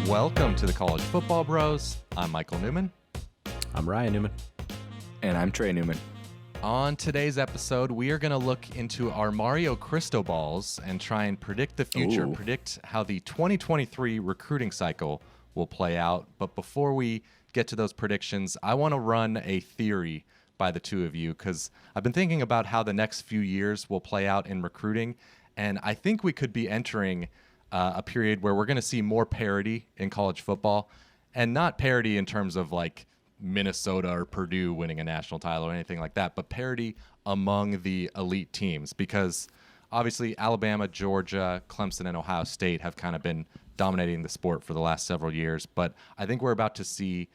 Welcome to the College Football Bros. I'm Michael Newman. I'm Ryan Newman. And I'm Trey Newman. On today's episode, we are going to look into our Mario crystal balls and try and predict the future, predict how the 2023 recruiting cycle will play out. But before we get to those predictions, I want to run a theory by the two of you because I've been thinking about how the next few years will play out in recruiting, and I think we could be entering a period where we're going to see more parity in college football, and not parity in terms of like Minnesota or Purdue winning a national title or anything like that, but parity among the elite teams, because obviously Alabama, Georgia, Clemson, and Ohio State have kind of been dominating the sport for the last several years. But I think we're about to see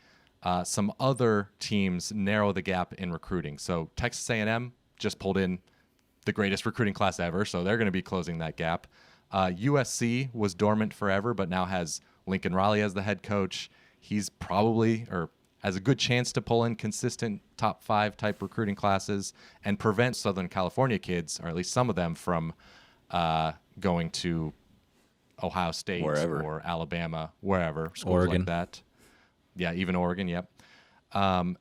some other teams narrow the gap in recruiting. So Texas A&M just pulled in the greatest recruiting class ever, so they're going to be closing that gap. USC was dormant forever, but now has Lincoln Riley as the head coach. He's probably, or has a good chance to pull in consistent top 5 type recruiting classes and prevent Southern California kids, or at least some of them, from going to Ohio State or Alabama, wherever, schools Oregon. like that. Yeah, even Oregon, yep.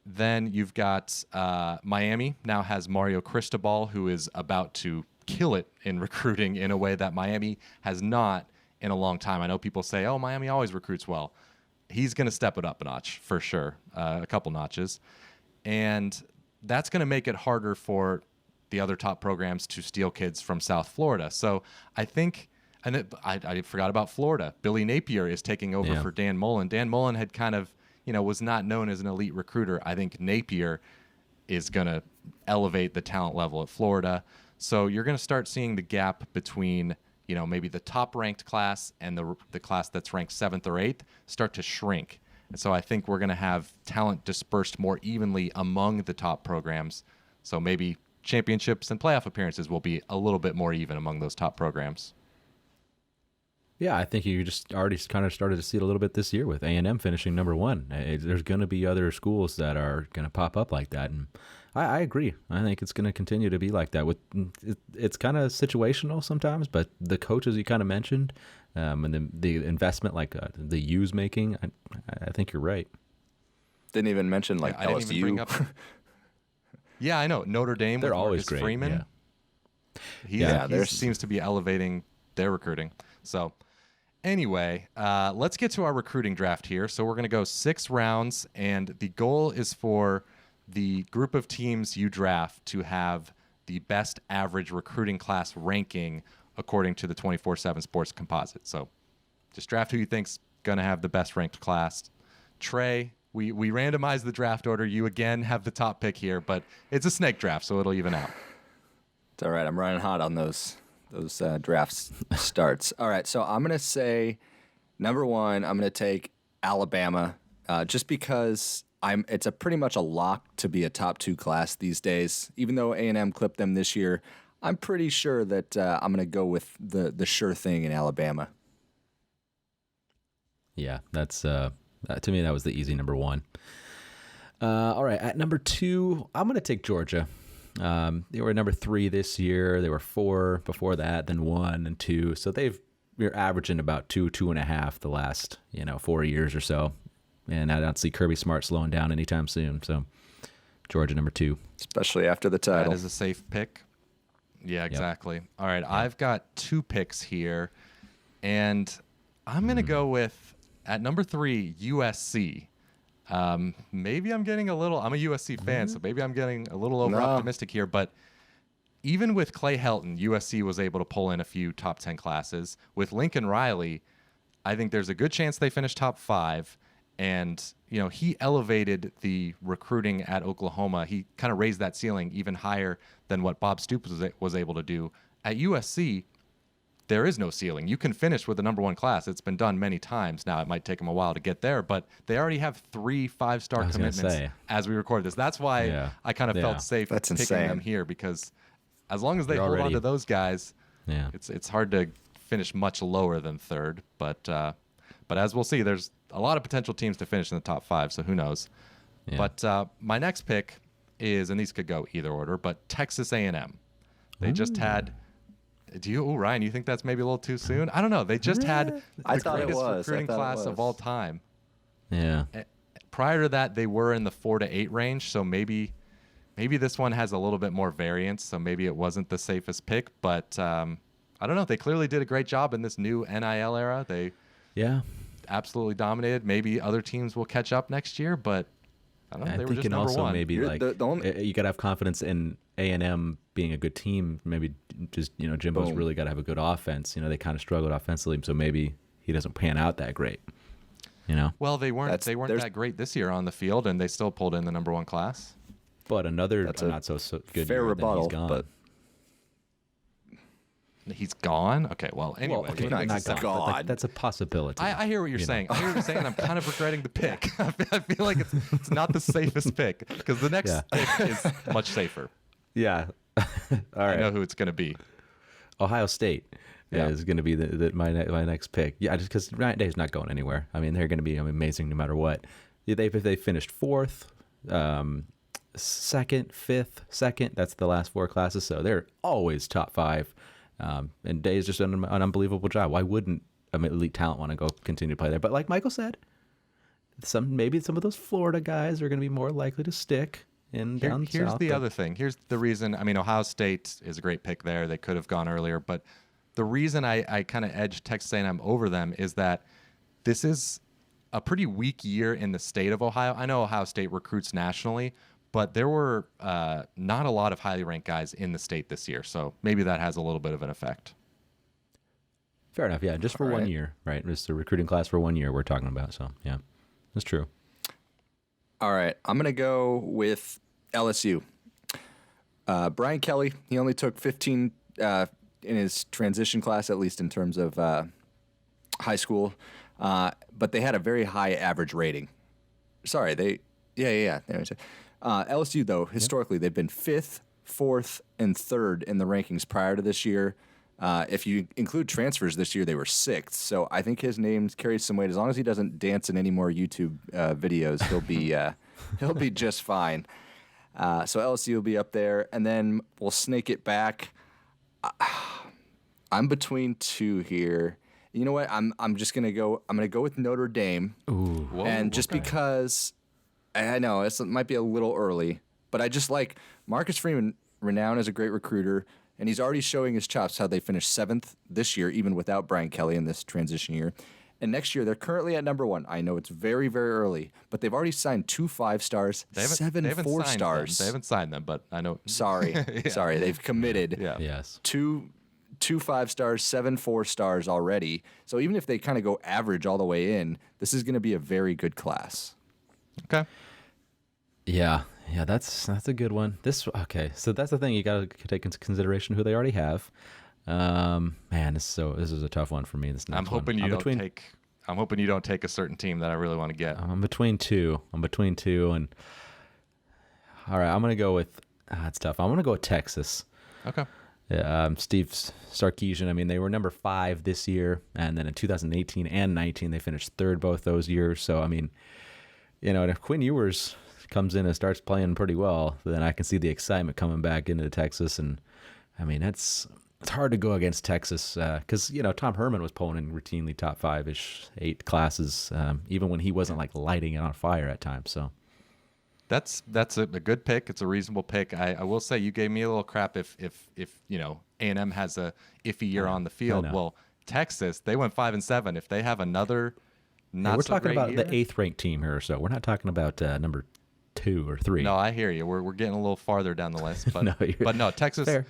Then you've got Miami now has Mario Cristobal, who is about to kill it in recruiting in a way that Miami has not in a long time. I know people say, oh, Miami always recruits well. He's going to step it up a notch for sure, a couple notches. And that's going to make it harder for the other top programs to steal kids from South Florida. So I think, and I forgot about Florida. Billy Napier is taking over for Dan Mullen. Dan Mullen had kind of, was not known as an elite recruiter. I think Napier is going to elevate the talent level at Florida. So you're going to start seeing the gap between maybe the top-ranked class and the class that's ranked 7th or 8th start to shrink. And so I think we're going to have talent dispersed more evenly among the top programs. So maybe championships and playoff appearances will be a little bit more even among those top programs. Yeah, I think you just already kind of started to see it a little bit this year with A&M finishing number 1. There's going to be other schools that are going to pop up like that, and I agree. I think it's going to continue to be like that. It's kind of situational sometimes, but the coaches you kind of mentioned, and the investment, like the U's making, I think you're right. Didn't even mention like I LSU. didn't even bring up. Yeah, I know Notre Dame. They're with always Marcus great. Freeman. Yeah. He seems to be elevating their recruiting. So. Anyway, let's get to our recruiting draft here. So we're going to go 6 rounds, and the goal is for the group of teams you draft to have the best average recruiting class ranking according to the 24/7 Sports Composite. So just draft who you think's going to have the best ranked class. Trey, we randomized the draft order. You again have the top pick here, but it's a snake draft, so it'll even out. It's all right. I'm running hot on those drafts starts. All right, so I'm going to say number 1, I'm going to take Alabama just because it's pretty much a lock to be a top 2 class these days. Even though A&M clipped them this year, I'm pretty sure that I'm going to go with the sure thing in Alabama. Yeah, that's to me that was the easy number 1. All right, at number 2, I'm going to take Georgia. They were number 3 this year. They were 4 before that, then 1 and 2. So we're averaging about 2.5 the last 4 years or so. And I don't see Kirby Smart slowing down anytime soon. So Georgia number 2, especially after the title. That is a safe pick. Yeah, exactly. Yep. All right, I've got 2 picks here, and I'm going to go with at number 3 USC. Maybe I'm getting I'm a USC fan, so maybe I'm getting a little over optimistic here, but even with Clay Helton, USC was able to pull in a few top 10 classes. With Lincoln Riley, I think there's a good chance they finish top 5, and he elevated the recruiting at Oklahoma. He kind of raised that ceiling even higher than what Bob Stoops was able to do. At USC, there is no ceiling. You can finish with the number 1 class. It's been done many times. Now, it might take them a while to get there, but they already have 3 5-star commitments as we record this. That's why I kind of felt safe picking them here, because as long as they hold on to those guys, it's hard to finish much lower than 3rd. But as we'll see, there's a lot of potential teams to finish in the top 5, so who knows. Yeah. But my next pick is, and these could go either order, but Texas A&M. They just had Ryan, you think that's maybe a little too soon? I don't know. They just had I the thought it greatest was. recruiting class of all time. Yeah. Prior to that, they were in the 4 to 8 range, so maybe this one has a little bit more variance, so maybe it wasn't the safest pick, but I don't know. They clearly did a great job in this new NIL era. They absolutely dominated. Maybe other teams will catch up next year, but I don't know. They were just number one. Maybe You're like the you got to have confidence in A&M being a good team. Maybe just Jimbo's really got to have a good offense. They kind of struggled offensively, so maybe he doesn't pan out that great. Well, they weren't that great this year on the field, and they still pulled in the number 1 class. But another not so good fair year, rebuttal, he's gone. but he's gone. Okay, well, anyway, not gone. That's a possibility. I hear what you're saying. I hear what you're saying, and I'm kind of regretting the pick. I feel like it's not the safest pick because the next pick is much safer. Yeah. All right. I know who it's going to be. Ohio State is going to be my next pick. Yeah, just because Ryan Day's not going anywhere. I mean, they're going to be amazing no matter what. If they finished 4th, 2nd, 5th, 2nd, that's the last 4 classes, so they're always top 5. And Day's just done an unbelievable job. Why wouldn't elite talent want to go continue to play there? But like Michael said, maybe some of those Florida guys are going to be more likely to stick down south. Here's the other thing. Here's the reason. I mean, Ohio State is a great pick there. They could have gone earlier, but the reason I kind of edged Texas A&M over them is that this is a pretty weak year in the state of Ohio. I know Ohio State recruits nationally, but there were not a lot of highly ranked guys in the state this year, so maybe that has a little bit of an effect. Fair enough, yeah. Just for 1 year, right? Just a recruiting class for 1 year we're talking about, so yeah, that's true. All right, I'm going to go with LSU. Brian Kelly, he only took 15 in his transition class, at least in terms of high school, but they had a very high average rating. Sorry, LSU, though, historically, they've been 5th, 4th, and 3rd in the rankings prior to this year. If you include transfers this year, they were 6th. So I think his name carries some weight. As long as he doesn't dance in any more YouTube videos, he'll be just fine. So LSU will be up there, and then we'll snake it back. I'm between 2 here. You know what? I'm gonna go with Notre Dame. Ooh, and just because I know it might be a little early, but I just like Marcus Freeman, renowned as a great recruiter, and he's already showing his chops how they finished 7th this year, even without Brian Kelly in this transition year. And next year, they're currently at number 1. I know it's very, very early, but they've already signed 2 5-stars, 7 4-stars. They haven't signed them, but I know. Sorry, they've committed. Yeah. Yes. 2 5-stars, 7 4-stars already. So even if they kind of go average all the way in, this is going to be a very good class. Okay. Yeah, that's a good one. So that's the thing, you got to take into consideration who they already have. Man, this is a tough one for me. I'm hoping you don't take a certain team that I really want to get. I'm between two, and all right, I'm gonna go with. It's tough. I'm gonna go with Texas. Okay. Steve Sarkisian. I mean, they were number 5 this year, and then in 2018 and 19, they finished 3rd both those years. So I mean, and if Quinn Ewers comes in and starts playing pretty well, then I can see the excitement coming back into Texas. And I mean, it's hard to go against Texas because Tom Herman was pulling in routinely top 5-ish 8 classes, even when he wasn't like lighting it on fire at times. So that's a good pick. It's a reasonable pick. I will say you gave me a little crap if A&M has a iffy year on the field. Well, Texas, they went 5-7. If they have another we're talking about year, the 8th ranked team here, so we're not talking about number 2 or 3. No, I hear you. We're getting a little farther down the list, but no, Texas. Fair.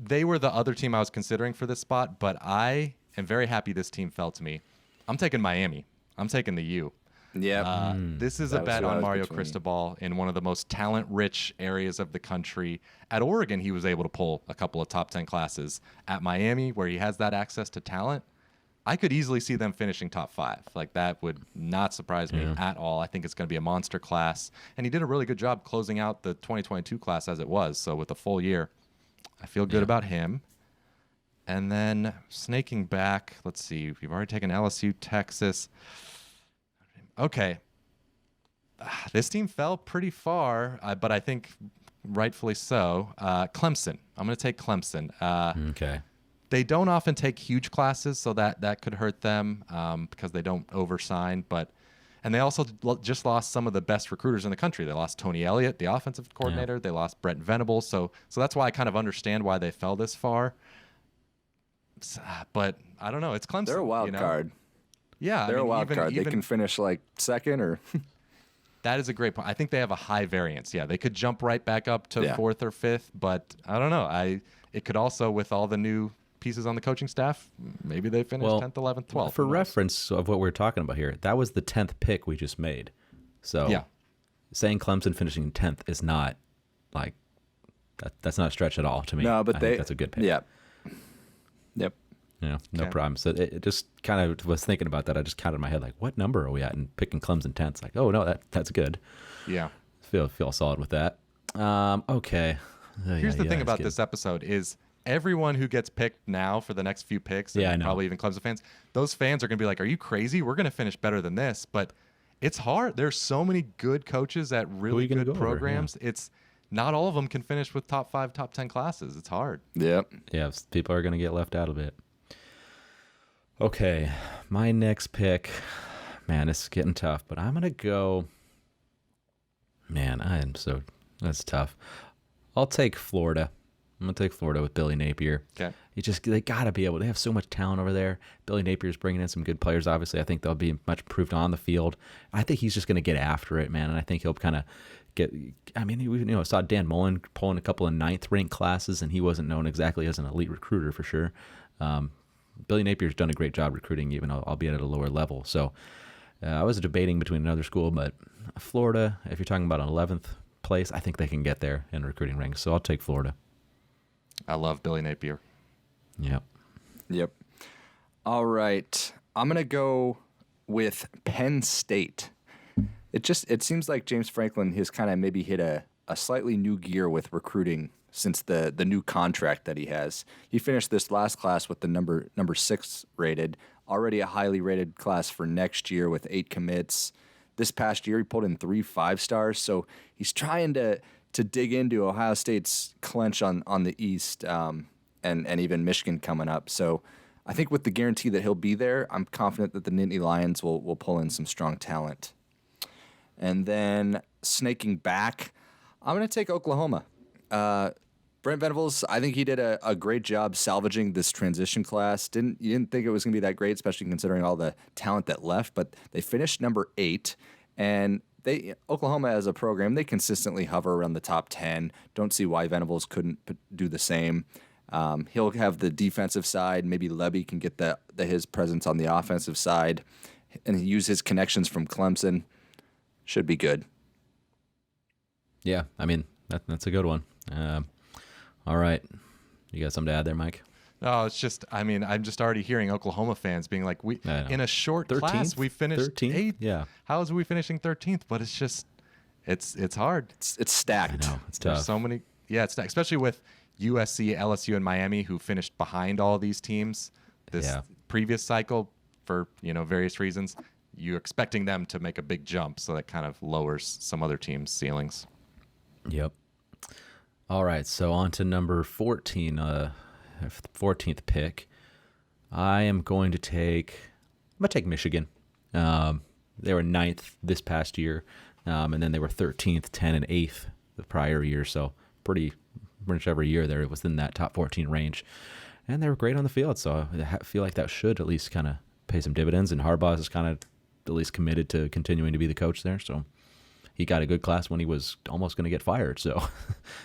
They were the other team I was considering for this spot, but I am very happy this team fell to me. I'm taking Miami. I'm taking the U. Yeah. This is a bet on Mario Cristobal in one of the most talent-rich areas of the country. At Oregon, he was able to pull a couple of top 10 classes. At Miami, where he has that access to talent, I could easily see them finishing top 5. Like, that would not surprise me at all. I think it's going to be a monster class. And he did a really good job closing out the 2022 class as it was. So with a full year, I feel good about him. And then snaking back, let's see. We've already taken LSU, Texas. Okay. This team fell pretty far, but I think rightfully so. Clemson. I'm going to take Clemson. Okay. They don't often take huge classes, so that could hurt them because they don't oversign. And they also just lost some of the best recruiters in the country. They lost Tony Elliott, the offensive coordinator. Yeah. They lost Brent Venables. So that's why I kind of understand why they fell this far. But I don't know. It's Clemson. They're a wild card. Yeah, they're a wild card. They can finish like second or. That is a great point. I think they have a high variance. Yeah, they could jump right back up to fourth or fifth, but I don't know. It could also, with all the new pieces on the coaching staff, maybe they finish 10th, 11th, 12th. For reference of what we're talking about here, that was the 10th pick we just made. So saying Clemson finishing 10th is not like that's not a stretch at all to me. No, but I think that's a good pick. Yeah. Yep. Yeah, no problem. So it just kind of was thinking about that. I just counted in my head, like, what number are we at? And picking Clemson 10th. It's like, oh, no, that's good. Yeah. Feel solid with that. Okay. Here's the thing about this episode is everyone who gets picked now for the next few picks, and probably even Clemson fans, those fans are going to be like, are you crazy? We're going to finish better than this. But it's hard. There's so many good coaches at really good programs. It's not all of them can finish with top 5, top 10 classes. It's hard. Yep. Yeah, people are going to get left out of it. Okay, my next pick, man, it's getting tough, but I'm going to go, man, that's tough. I'll take Florida. I'm going to take Florida with Billy Napier. Okay. They got to be able, they have so much talent over there. Billy Napier's bringing in some good players, obviously. I think they'll be much improved on the field. I think he's just going to get after it, man, and I think he'll kind of we saw Dan Mullen pulling a couple of 9th-ranked classes, and he wasn't known exactly as an elite recruiter for sure. Billy Napier's done a great job recruiting, even albeit at a lower level. So I was debating between another school, but Florida, if you're talking about an 11th place, I think they can get there in recruiting ranks. So I'll take Florida. I love Billy Napier. Yep. All right. I'm going to go with Penn State. It seems like James Franklin has kind of maybe hit a slightly new gear with recruiting since the new contract that he has. He finished this last class with the number 6 rated, already a highly rated class for next year with 8 commits. This past year, he pulled in 3 5-stars, so he's trying to dig into Ohio State's clinch on the East and even Michigan coming up. So I think with the guarantee that he'll be there, I'm confident that the Nittany Lions will pull in some strong talent. And then snaking back, I'm going to take Oklahoma. Brent Venables, I think he did a great job salvaging this transition class. You didn't think it was going to be that great, especially considering all the talent that left, but they finished number 8, and Oklahoma as a program, they consistently hover around the top 10. Don't see why Venables couldn't do the same. He'll have the defensive side. Maybe Lebby can get his presence on the offensive side and use his connections from Clemson. Should be good. Yeah, I mean, that's a good one. All right. You got something to add there, Mike? No, it's just, I'm just already hearing Oklahoma fans being like, in a short 13th? Class, we finished 8th. Yeah. How is we finishing 13th? But it's just, it's hard. It's stacked. I know, it's tough. There's so many, it's stacked, especially with USC, LSU, and Miami, who finished behind all these teams this previous cycle for, various reasons. You're expecting them to make a big jump, so that kind of lowers some other teams' ceilings. Yep. All right, so on to number 14, 14th pick. I'm going to take Michigan. They were 9th this past year, and then they were 13th, 10th, and 8th the prior year. So pretty much every year there was in that top 14 range, and they were great on the field. So I feel like that should at least kind of pay some dividends. And Harbaugh is kind of at least committed to continuing to be the coach there. So he got a good class when he was almost going to get fired. So I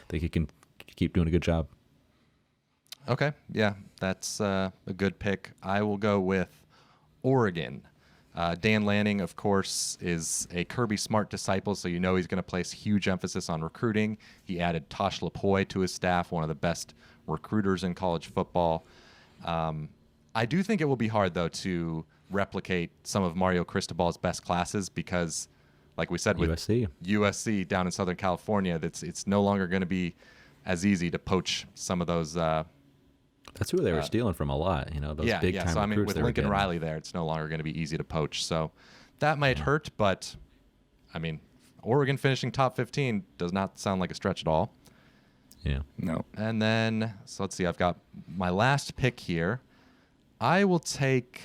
think he can keep doing a good job. Okay. Yeah, that's a good pick. I will go with Oregon. Dan Lanning, of course, is a Kirby Smart disciple, so he's going to place huge emphasis on recruiting. He added Tosh Lapoy to his staff, one of the best recruiters in college football. I do think it will be hard, though, to replicate some of Mario Cristobal's best classes because, like we said, with USC down in Southern California, it's no longer going to be as easy to poach some of those. That's who they were stealing from a lot, those big time so recruits. With Lincoln Riley there, it's no longer going to be easy to poach. So that might hurt, but Oregon finishing top 15 does not sound like a stretch at all. Yeah. No. And then, so let's see, I've got my last pick here. I will take,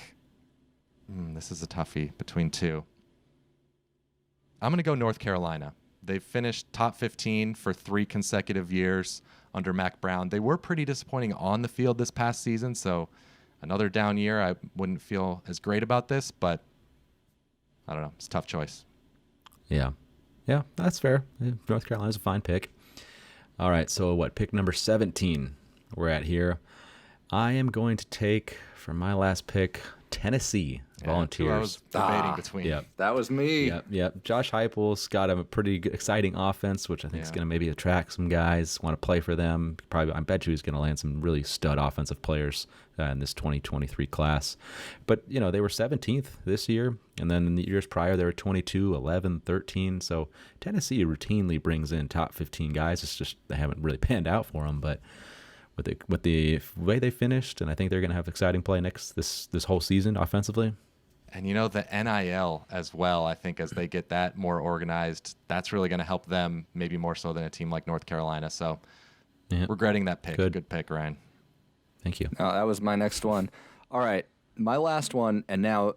this is a toughie between two. I'm going to go North Carolina. They've finished top 15 for 3 consecutive years under Mac Brown. They were pretty disappointing on the field this past season, so another down year, I wouldn't feel as great about this, but I don't know. It's a tough choice. Yeah. Yeah, that's fair. North Carolina's a fine pick. All right, so pick number 17 we're at here. I am going to take, for my last pick, Tennessee Volunteers. Who I was debating between. Yep. That was me. Yep. Josh Heupel's got a pretty good, exciting offense, which I think is going to maybe attract some guys, want to play for them. Probably, I bet you he's going to land some really stud offensive players in this 2023 class. But, they were 17th this year, and then in the years prior, they were 22, 11, 13. So Tennessee routinely brings in top 15 guys. It's just they haven't really panned out for them, but with the way they finished, and I think they're going to have exciting play this whole season offensively. And the NIL as well, I think as they get that more organized, that's really going to help them maybe more so than a team like North Carolina. So regretting that pick. Good pick, Ryan. Thank you. That was my next one. All right, my last one, and now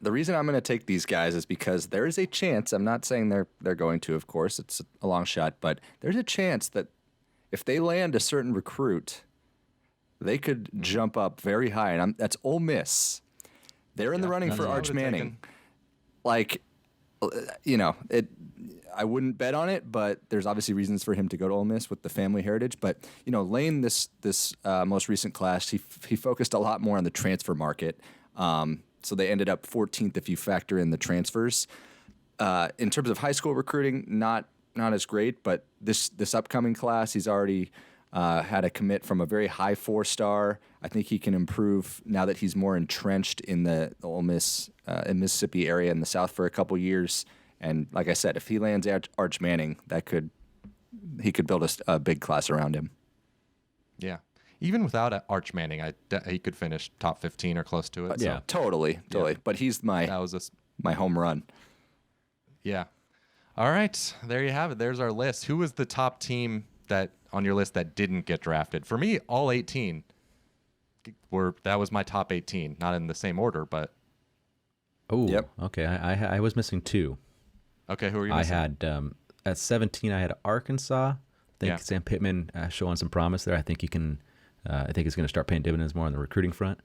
the reason I'm going to take these guys is because there is a chance, I'm not saying they're going to, of course, it's a long shot, but there's a chance that if they land a certain recruit, they could jump up very high, and that's Ole Miss. They're in the running for Arch Manning. I wouldn't bet on it, but there's obviously reasons for him to go to Ole Miss with the family heritage. But Lane, this most recent class, he focused a lot more on the transfer market. So they ended up 14th if you factor in the transfers. In terms of high school recruiting, not as great, but this upcoming class, he's already had a commit from a very high 4-star. I think he can improve now that he's more entrenched in the Ole Miss in Mississippi area in the South for a couple years. And like I said, if he lands Arch Manning, he could build a big class around him. Yeah. Even without Arch Manning, he could finish top 15 or close to it. Yeah, totally. Yeah. But he's my home run. Yeah. All right, there you have it. There's our list. Who was the top team that on your list that didn't get drafted? For me, all 18 that was my top 18. Not in the same order, but. Oh, yep. Okay. I was missing 2. Okay, who were you missing? I had at 17. I had Arkansas. I think Sam Pittman showing some promise there. I think he can. I think he's going to start paying dividends more on the recruiting front.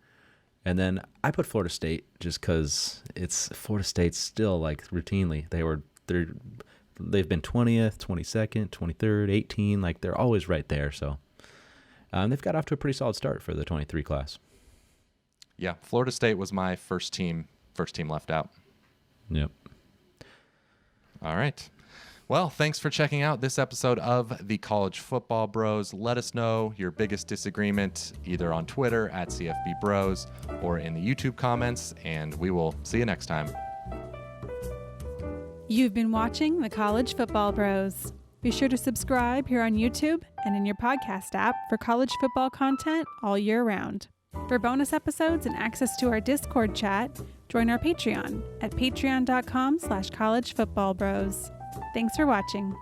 And then I put Florida State just because Florida State's still routinely they've been 20th, 22nd, 23rd, 18. They're always right there. So they've got off to a pretty solid start for the 23 class. Yeah, Florida State was my first team left out. Yep. All right. Well, thanks for checking out this episode of the College Football Bros. Let us know your biggest disagreement either on Twitter at CFB Bros or in the YouTube comments, and we will see you next time. You've been watching the College Football Bros. Be sure to subscribe here on YouTube and in your podcast app for college football content all year round. For bonus episodes and access to our Discord chat, join our Patreon at patreon.com/collegefootballbros. Thanks for watching.